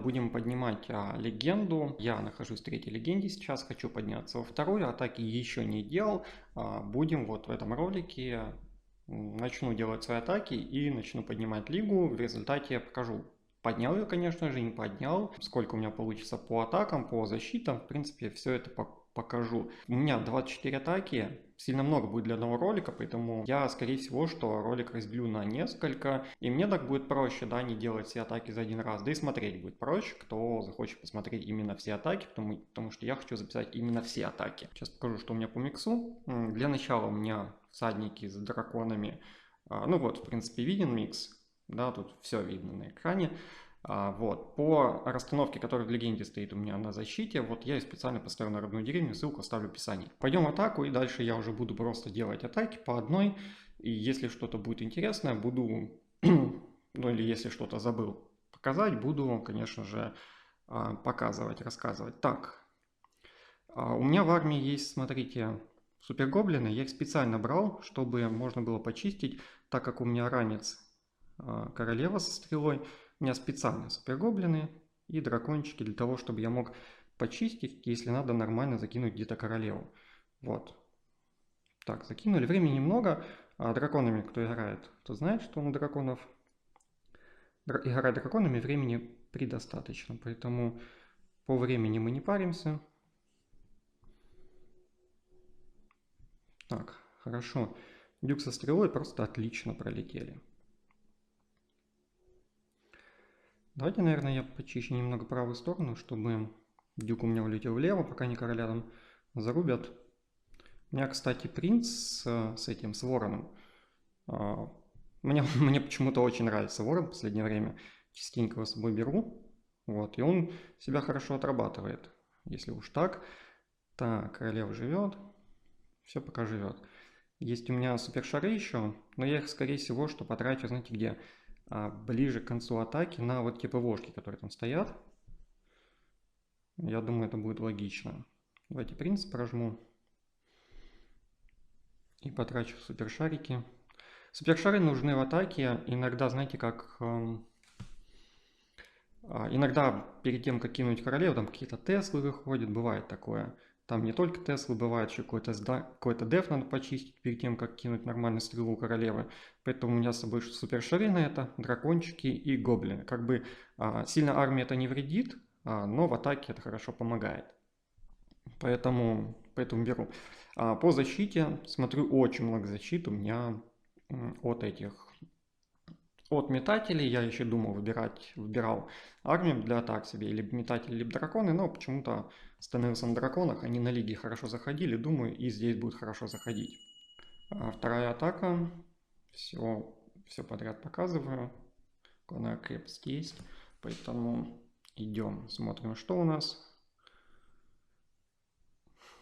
Будем поднимать легенду. Я нахожусь в третьей легенде сейчас, хочу подняться во вторую. Атаки еще не делал. Будем вот в этом ролике, начну делать свои атаки и начну поднимать лигу. В результате я покажу. Поднял ее, конечно же, не поднял. Сколько у меня получится по атакам, по защитам. В принципе, все это покажу. У меня 24 атаки. Сильно много будет для одного ролика, поэтому я, скорее всего, что ролик разделю на несколько. И мне так будет проще, да, не делать все атаки за один раз. Да и смотреть будет проще, кто захочет посмотреть именно все атаки, потому что я хочу записать именно все атаки. Сейчас покажу, что у меня по миксу. Для начала у меня всадники с драконами. Ну вот, в принципе, виден микс. Да, тут все видно на экране. Вот, по расстановке, которая в легенде стоит у меня на защите, вот я и специально поставил на родную деревню, ссылку оставлю в описании. Пойдем в атаку, и дальше я уже буду просто делать атаки по одной. И если что-то будет интересное, буду, ну или если что-то забыл показать, буду, конечно же, показывать, рассказывать. Так, у меня в армии есть, смотрите, супергоблины, я их специально брал, чтобы можно было почистить, так как у меня ранец королева со стрелой. У меня специально супергоблины и дракончики для того, чтобы я мог почистить, если надо нормально закинуть где-то королеву. Вот. Так, закинули. Времени немного. Драконами кто играет, кто знает, что у драконов играть драконами времени предостаточно. Поэтому по времени мы не паримся. Так, хорошо. Дюк со стрелой просто отлично пролетели. Давайте, наверное, я почищу немного правую сторону, чтобы дюк у меня улетел влево, пока они короля там зарубят. У меня, кстати, принц с вороном. Мне почему-то очень нравится ворон в последнее время. Частенько его с собой беру. Вот, и он себя хорошо отрабатывает, если уж так. Так, королева живет. Все пока живет. Есть у меня супершары еще, но я их, скорее всего, что потрачу, знаете где? Ближе к концу атаки на вот те ПВОшки, которые там стоят. Я думаю, это будет логично. Давайте принц прожму. И потрачу супершарики. Супершары нужны в атаке. Иногда, знаете, как... Иногда перед тем, как кинуть королеву, там какие-то Теслы выходят, бывает такое. Там не только Теслы, бывает еще какой-то деф надо почистить перед тем, как кинуть нормальную стрелу королевы. Поэтому у меня с собой супершары на это, дракончики и гоблины. Как бы сильно армии это не вредит, но в атаке это хорошо помогает. Поэтому беру. По защите, смотрю, очень много защиты у меня от этих от метателей. Я еще думал выбирал армию для атак себе, либо метатели, либо драконы, но почему-то остановился на драконах, они на лиге хорошо заходили, думаю, и здесь будет хорошо заходить. Вторая атака, все подряд показываю, главная крепость есть, поэтому идем, смотрим, что у нас,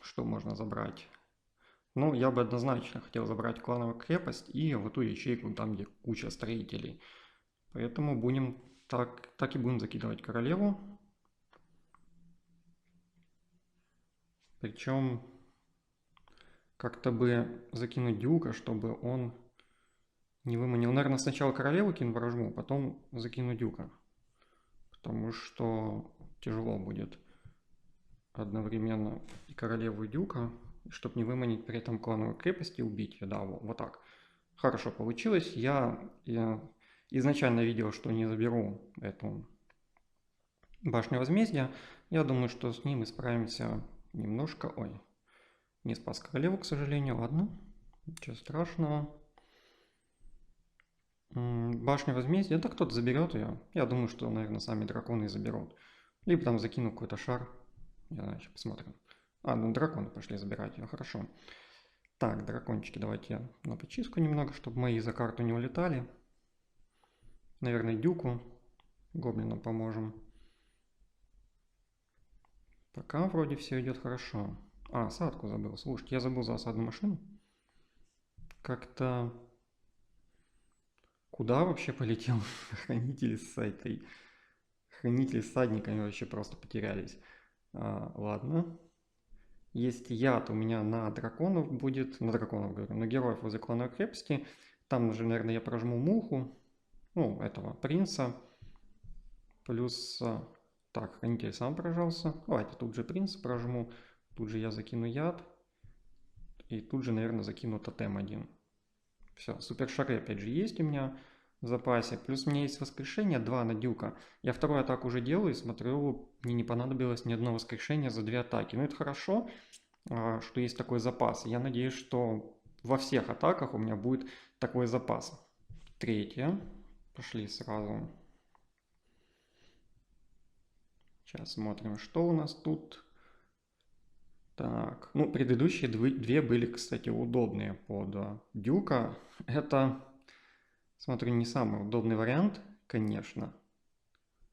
что можно забрать. Ну, я бы однозначно хотел забрать клановую крепость и вот ту ячейку, там где куча строителей. Поэтому будем так и будем закидывать королеву. Причем как-то бы закинуть дюка, чтобы он не выманил. Наверное, сначала королеву кину прожму, потом закину дюка. Потому что тяжело будет одновременно и королеву, и дюка. Чтобы не выманить при этом клановую крепость и убить ее. Да, вот так. Хорошо получилось. Я изначально видел, что не заберу эту башню возмездия. Я думаю, что с ним мы справимся немножко. Ой, не спас королеву, к сожалению. Ладно, ничего страшного. Башню возмездия. Это кто-то заберет ее. Я думаю, что, наверное, сами драконы заберут. Либо там закину какой-то шар. Я знаю, сейчас посмотрим. Ну драконы пошли забирать ее. Хорошо. Так, дракончики, давайте я на почистку немного, чтобы мои за карту не улетали. Наверное, дюку. Гоблинам поможем. Пока вроде все идет хорошо. Осадку забыл. Слушайте, я забыл за осадную машину. Как-то... Куда вообще полетел хранитель с этой... Хранители с садниками вообще просто потерялись. Ладно. Есть яд у меня на драконов будет. На драконов, говорю. На героев возле клановой крепости. Там же, наверное, я прожму муху. Ну, этого принца. Плюс Так, хранитель сам прожался. Давайте тут же принц прожму. Тут же я закину яд. И тут же, наверное, закину тотем один. Все, супершары опять же есть у меня в запасе. Плюс у меня есть воскрешение 2 на дюка. Я вторую атаку уже делаю и смотрю, мне не понадобилось ни одно воскрешение за 2 атаки. Ну это хорошо, что есть такой запас. Я надеюсь, что во всех атаках у меня будет такой запас. Третья. Пошли сразу. Сейчас смотрим, что у нас тут. Так, ну предыдущие две были, кстати, удобные под дюка. Это, смотрю, не самый удобный вариант, конечно.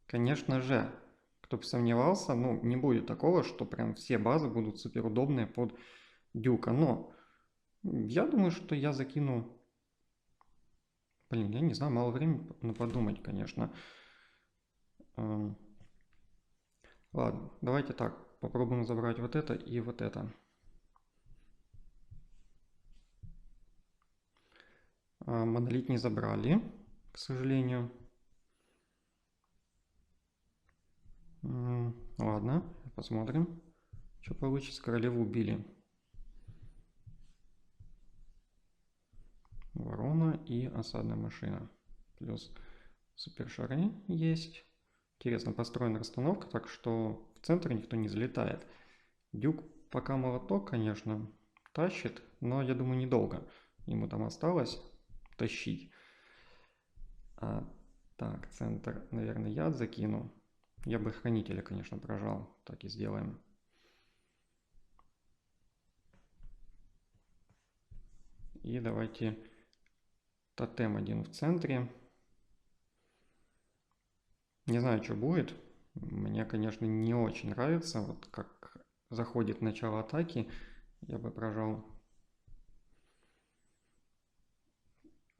Конечно же, кто бы сомневался, ну не будет такого, что прям все базы будут супер удобные под дюка. Но я думаю, что я закину... Блин, я не знаю, мало времени подумать, конечно. Ладно, давайте так, попробуем забрать вот это и вот это. Монолит не забрали, к сожалению. Ладно, посмотрим, что получится. Королеву убили. Ворона и осадная машина. Плюс супершары есть. Интересно построена расстановка, так что в центр никто не залетает. Дюк пока молоток, конечно, тащит, но я думаю недолго. Ему там осталось тащить. Так, центр, наверное, яд закину. Я бы хранителя, конечно, прожал. Так и сделаем. И давайте тотем один в центре. Не знаю, что будет. Мне, конечно, не очень нравится, вот как заходит начало атаки. Я бы прожал.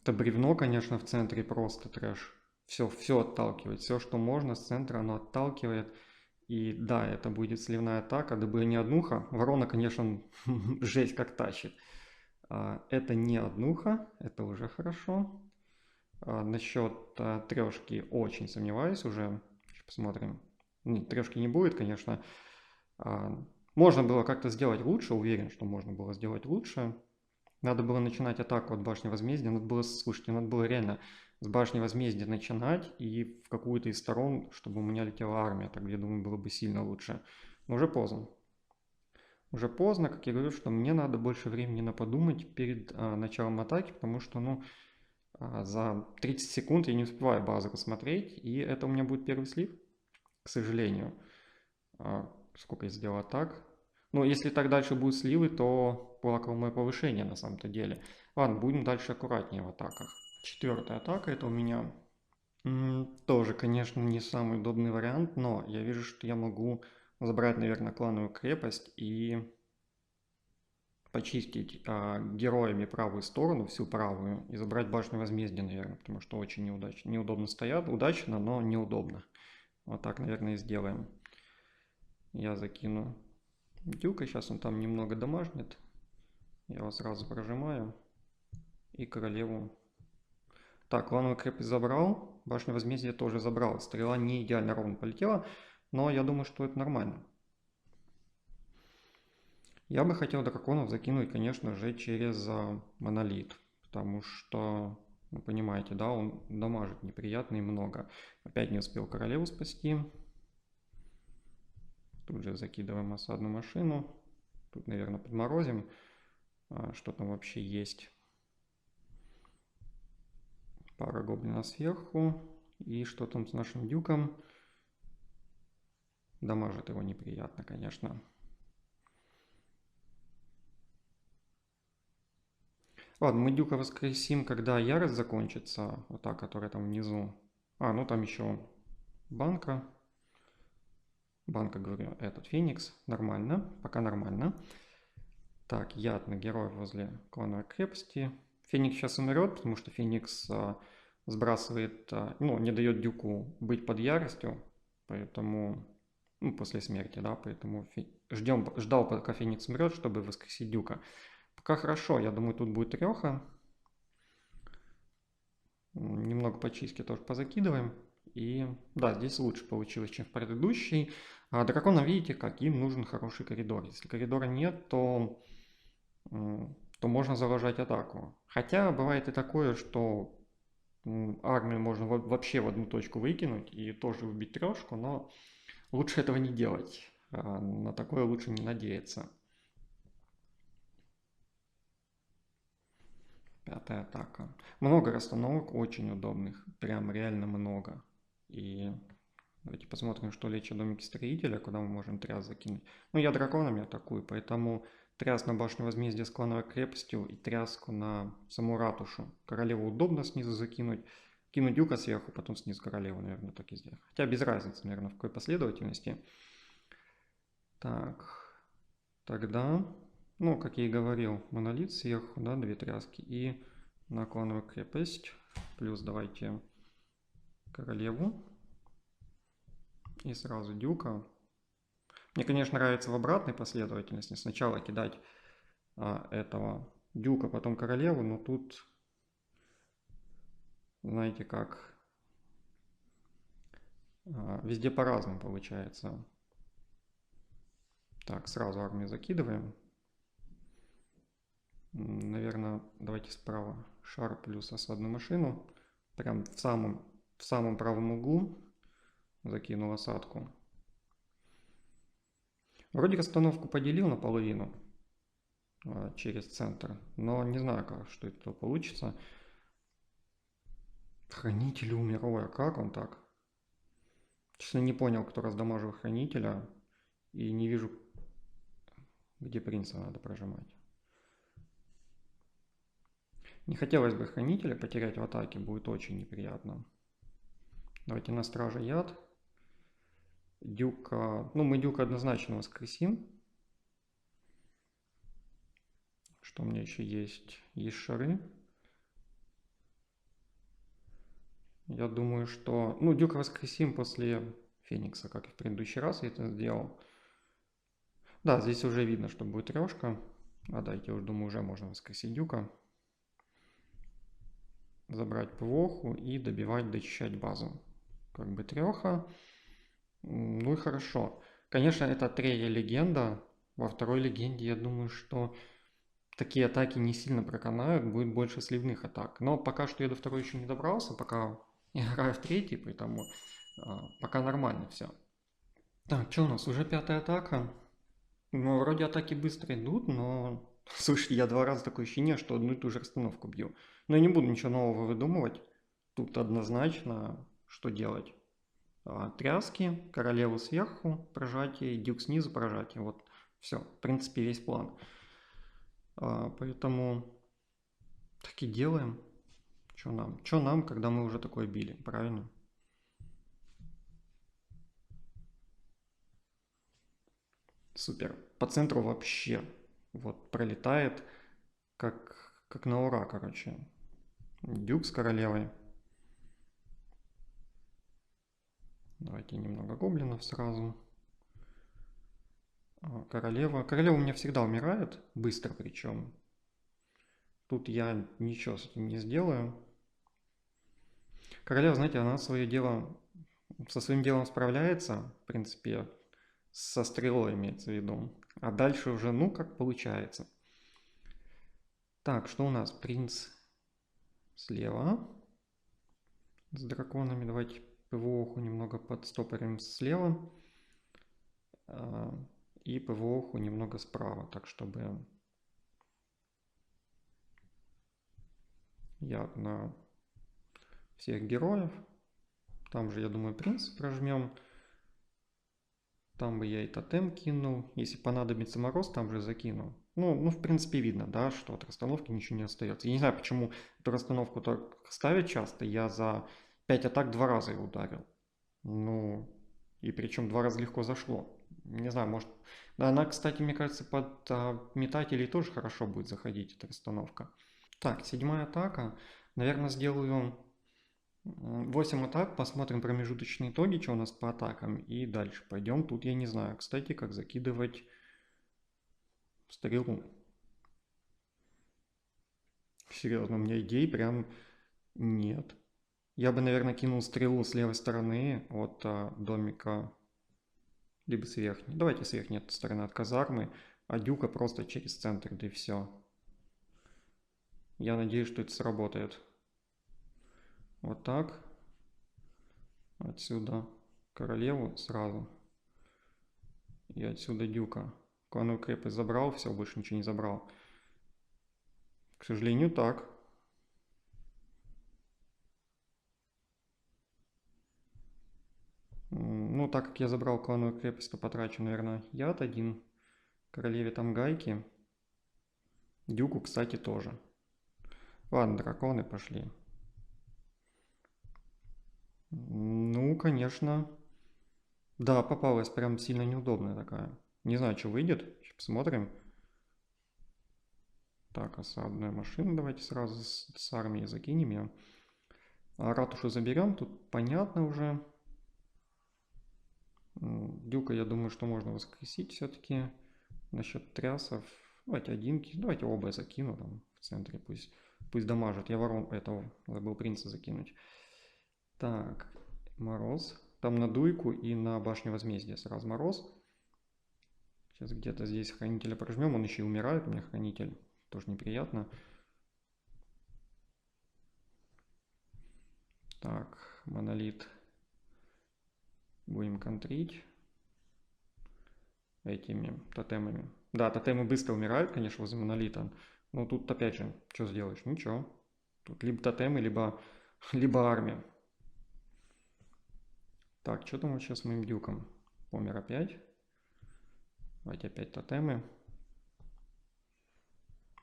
Это бревно, конечно, в центре просто трэш. Все отталкивает. Все, что можно с центра, оно отталкивает. И да, это будет сливная атака, дабы не однуха. Ворона, конечно, жесть как тащит. Это не однуха, это уже хорошо. Насчет трешки очень сомневаюсь уже. Сейчас посмотрим. Нет, трешки не будет, конечно. Можно было как-то сделать лучше, уверен, что можно было сделать лучше. Надо было начинать атаку от башни возмездия. Слушайте, надо было реально с башни возмездия начинать и в какую-то из сторон, чтобы у меня летела армия. Так, я думаю, было бы сильно лучше. Но уже поздно. Уже поздно, как я говорю, что мне надо больше времени на подумать перед началом атаки, потому что, ну, за 30 секунд я не успеваю базу посмотреть, и это у меня будет первый слив, к сожалению. Сколько я сделал атак? Ну, если так дальше будут сливы, то лаковое повышение на самом-то деле. Ладно, будем дальше аккуратнее в атаках. Четвертая атака, это у меня тоже, конечно, не самый удобный вариант, но я вижу, что я могу забрать, наверное, клановую крепость и почистить героями правую сторону, всю правую, и забрать башню возмездия, наверное, потому что очень неудобно стоят. Удачно, но неудобно. Вот так, наверное, и сделаем. Я закину дюка, сейчас он там немного дамажнет. Я его сразу прожимаю. И королеву. Так, клановую крепость забрал. Башню возмездия тоже забрал. Стрела не идеально ровно полетела, но я думаю, что это нормально. Я бы хотел драконов закинуть, конечно же, через монолит. Потому что, вы понимаете, да, он дамажит неприятно и много. Опять не успел королеву спасти. Тут же закидываем осадную машину. Тут, наверное, подморозим. Что там вообще есть? Пара гоблинов сверху. И что там с нашим дюком? Дамажит его неприятно, конечно. Ладно, мы дюка воскресим, когда ярость закончится. Вот та, которая там внизу. Ну там еще банка. Банка, говорю, этот феникс. Нормально, пока нормально. Так, яд на героя возле клановой крепости. Феникс сейчас умрет, потому что Феникс сбрасывает, ну, не дает дюку быть под яростью. Поэтому, ну, после смерти, да, поэтому ждал, пока Феникс умрет, чтобы воскресить дюка. Пока хорошо, я думаю, тут будет треха. Немного по чистке тоже позакидываем. И да, здесь лучше получилось, чем в предыдущей. А драконам, видите, как им нужен хороший коридор. Если коридора нет, то можно заложить атаку. Хотя бывает и такое, что армию можно вообще в одну точку выкинуть и тоже убить трешку, но лучше этого не делать. На такое лучше не надеяться. Пятая атака. Много расстановок очень удобных. Прям реально много. И давайте посмотрим, что лечат домики строителя, куда мы можем тряс закинуть. Ну, я драконами атакую, поэтому тряс на башню возмездия с клановой крепостью и тряску на саму ратушу. Королеву удобно снизу закинуть. Кину дюка сверху, потом снизу королеву, наверное, так и сделаю. Хотя без разницы, наверное, в какой последовательности. Так, тогда, ну, как я и говорил, монолит сверху, да, две тряски. И на клановую крепость. Плюс давайте королеву. И сразу дюка. Мне, конечно, нравится в обратной последовательности. Сначала кидать этого дюка, потом королеву, но тут, знаете как, везде по-разному получается. Так, сразу армию закидываем. Наверное, давайте справа шар плюс осадную машину. Прям в самом правом углу закинул осадку. Вроде расстановку поделил наполовину через центр, но не знаю, как, что это получится. Хранитель умер. Ой, а как он так? Честно, не понял, кто раздамажил хранителя. И не вижу, где принца надо прожимать. Не хотелось бы хранителя потерять в атаке, будет очень неприятно. Давайте на страже яд. Дюка, ну мы дюка однозначно воскресим. Что у меня еще есть? Есть шары. Я думаю, что... Ну, дюка воскресим после феникса, как и в предыдущий раз я это сделал. Да, здесь уже видно, что будет трешка. А дайте, я уже думаю, уже можно воскресить дюка. Забрать ПВОху и добивать, дочищать базу. Как бы треха. Ну и хорошо. Конечно, это третья легенда. Во второй легенде, я думаю, что такие атаки не сильно проканают. Будет больше сливных атак. Но пока что я до второй еще не добрался. Пока играю в третий, поэтому пока нормально все. Так, что у нас? Уже пятая атака. Ну, вроде атаки быстро идут, но... Слушайте, я два раза такое ощущение, что одну и ту же расстановку бью. Но я не буду ничего нового выдумывать. Тут однозначно, что делать. Тряски, королеву сверху, прожатие, дюк снизу, прожатие. Вот, все, в принципе, весь план. Поэтому так и делаем. Что нам? Что нам, когда мы уже такое били, правильно? Супер. По центру вообще вот пролетает, как на ура, короче. Дюк с королевой. Давайте немного гоблинов сразу. Королева. Королева у меня всегда умирает, быстро причем. Тут я ничего с этим не сделаю. Королева, знаете, она свое дело, со своим делом справляется, в принципе, со стрелой имеется в виду. А дальше уже, ну, как получается. Так, что у нас? Принц слева с драконами. Давайте ПВОху немного подстопорим слева. И ПВОху немного справа, так чтобы я на всех героев. Там же, я думаю, принц прожмем. Там бы я и тотем кинул. Если понадобится мороз, там же закину. Ну, в принципе, видно, да, что от расстановки ничего не остается. Я не знаю, почему эту расстановку так ставят часто. Я за 5 атак 2 раза его ударил. Ну, и причем 2 раза легко зашло. Не знаю, может... Да, она, кстати, мне кажется, под метателей тоже хорошо будет заходить, эта расстановка. Так, 7-я атака. Наверное, сделаю 8 атак, посмотрим промежуточные итоги, что у нас по атакам, и дальше пойдем. Тут я не знаю, кстати, как закидывать стрелу. Серьезно, у меня идей прям нет. Я бы, наверное, кинул стрелу с левой стороны от домика, либо с верхней. Давайте с верхней стороны от казармы, а дюка просто через центр, да и все. Я надеюсь, что это сработает. Вот так. Отсюда королеву сразу. И отсюда дюка. Клановую крепость забрал, все, больше ничего не забрал. К сожалению, так. Ну, так как я забрал клановую крепость, то потрачу, наверное, яд один. Королеве там гайки. Дюку, кстати, тоже. Ладно, драконы пошли. Ну, конечно. Да, попалась прям сильно неудобная такая. Не знаю, что выйдет. Сейчас посмотрим. Так, осадная машина. Давайте сразу с армией закинем ее. А ратушу заберем. Тут понятно уже. Дюка, я думаю, что можно воскресить все-таки. Насчет трясов. Давайте один. Давайте оба я закину там в центре. Пусть дамажит. Я ворон этого забыл принца закинуть. Так, мороз. Там на дуйку и на башню возмездия сразу мороз. Сейчас где-то здесь хранителя прожмем. Он еще и умирает. У меня хранитель. Тоже неприятно. Так, монолит. Будем контрить этими тотемами. Да, тотемы быстро умирают, конечно, возле монолита. Но тут опять же, что сделаешь? Ничего. Тут либо тотемы, либо армия. Так, что там вообще с моим дюком? Помер опять. Давайте опять тотемы.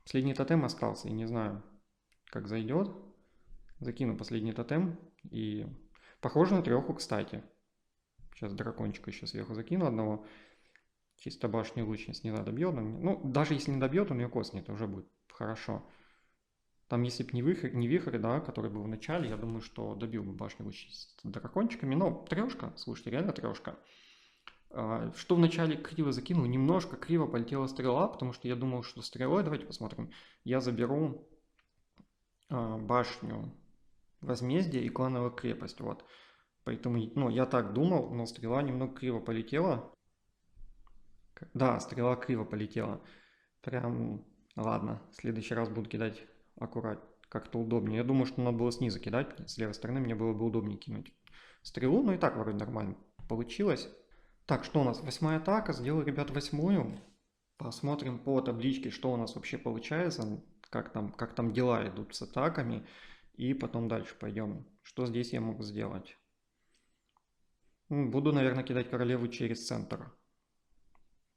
Последний тотем остался, и не знаю, как зайдет. Закину последний тотем. И похоже на треху, кстати. Сейчас дракончика еще сверху закину одного. Чисто башню лучниц не надо добьет. Ну, даже если не добьет, он ее коснет, уже будет хорошо. Там, если бы не вихрь, да, который был в начале, я думаю, что добил бы башню лучниц с дракончиками. Но трешка, слушайте, реально трешка. Что вначале криво закинул, немножко криво полетела стрела, потому что я думал, что стрелой, давайте посмотрим, я заберу башню возмездия и клановую крепость, вот. Поэтому, ну, я так думал, но стрела немного криво полетела. Да, стрела криво полетела. Прям, ладно, в следующий раз буду кидать аккурат, как-то удобнее. Я думаю, что надо было снизу кидать, с левой стороны мне было бы удобнее кинуть стрелу, но и так вроде нормально получилось. Так, что у нас? 8-я атака. Сделаю, ребят, 8-ю. Посмотрим по табличке, что у нас вообще получается, как там дела идут с атаками. И потом дальше пойдем. Что здесь я могу сделать? Буду, наверное, кидать королеву через центр.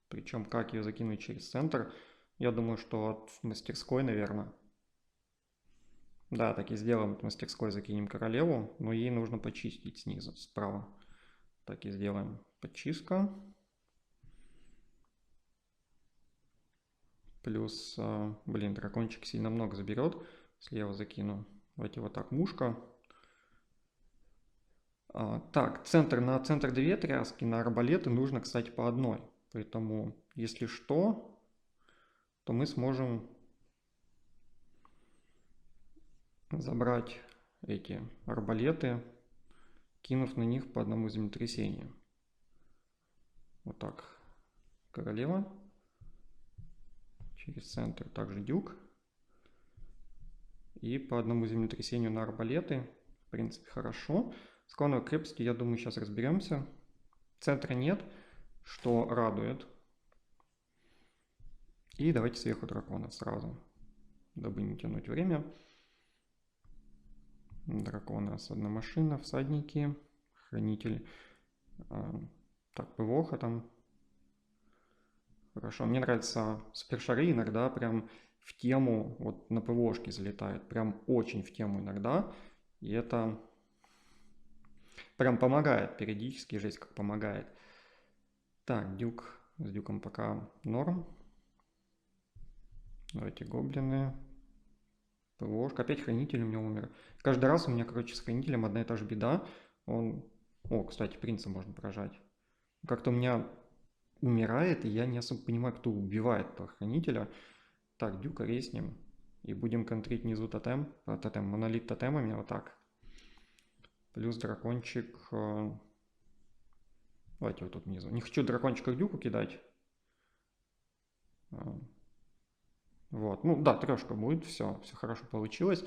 Причем как ее закинуть через центр? Я думаю, что от мастерской, наверное. Да, так и сделаем. От мастерской закинем королеву, но ей нужно почистить снизу, справа. Так и сделаем. Подчистка. Плюс, блин, дракончик сильно много заберет. Слева закину. Давайте вот так, мушка. Так, на центр 2 тряски, на арбалеты нужно, кстати, по одной. Поэтому, если что, то мы сможем забрать эти арбалеты, кинув на них по одному землетрясению. Вот так. Королева. Через центр также дюк. И по одному землетрясению на арбалеты. В принципе, хорошо. С клановой крепостью, я думаю, сейчас разберемся. Центра нет, что радует. И давайте сверху дракона сразу, дабы не тянуть время. Драконы, осадная машина, всадники, хранитель. Так, ПВОХа там. Хорошо, мне нравится супершары иногда прям в тему, вот на ПВОшке залетает, прям очень в тему иногда. И это прям помогает периодически, жесть как помогает. Так, дюк, с дюком пока норм. Давайте гоблины. ПВОшка, опять хранитель у меня умер. Каждый раз у меня, короче, с хранителем одна и та же беда. О, кстати, принца можно поражать. Как-то у меня умирает, и я не особо понимаю, кто убивает этого хранителя. Так, дюка резнем. И будем контрить внизу тотем. Монолит тотемами, вот так. Плюс дракончик... Давайте вот тут внизу. Не хочу дракончика в дюку кидать. Вот. Ну да, трешка будет. Все хорошо получилось.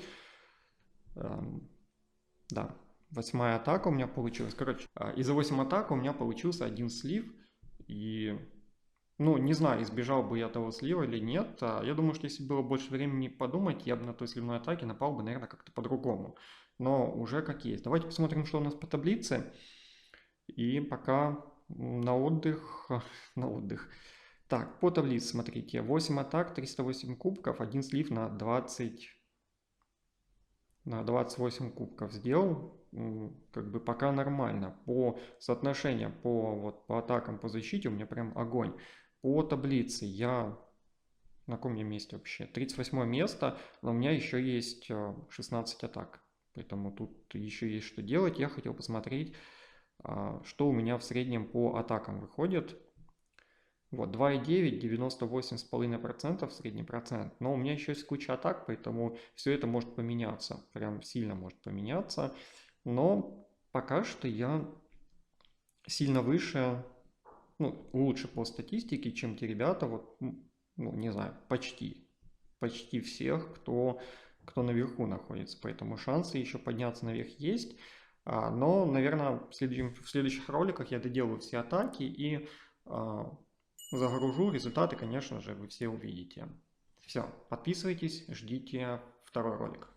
Да. 8-я атака у меня получилась. Короче, из-за 8 атак у меня получился один слив. И... Ну, не знаю, избежал бы я того слива или нет. Я думаю, что если было больше времени подумать, я бы на той сливной атаке напал бы, наверное, как-то по-другому. Но уже как есть. Давайте посмотрим, что у нас по таблице. И пока на отдых. На отдых. Так, по таблице смотрите. 8 атак, 308 кубков, один слив на 28 кубков сделал. Как бы пока нормально. По соотношениям, по атакам, по защите у меня прям огонь. По таблице я... На каком я месте вообще? 38 место, но у меня еще есть 16 атак. Поэтому тут еще есть что делать. Я хотел посмотреть, что у меня в среднем по атакам выходит. Вот, 2,9, 98,5% средний процент. Но у меня еще есть куча атак, поэтому все это может поменяться. Прям сильно может поменяться. Но пока что я сильно выше, ну, лучше по статистике, чем те ребята, вот, ну, не знаю, почти всех, кто наверху находится. Поэтому шансы еще подняться наверх есть. Но, наверное, в следующих роликах я доделаю все атаки и загружу. Результаты, конечно же, вы все увидите. Все, подписывайтесь, ждите второй ролик.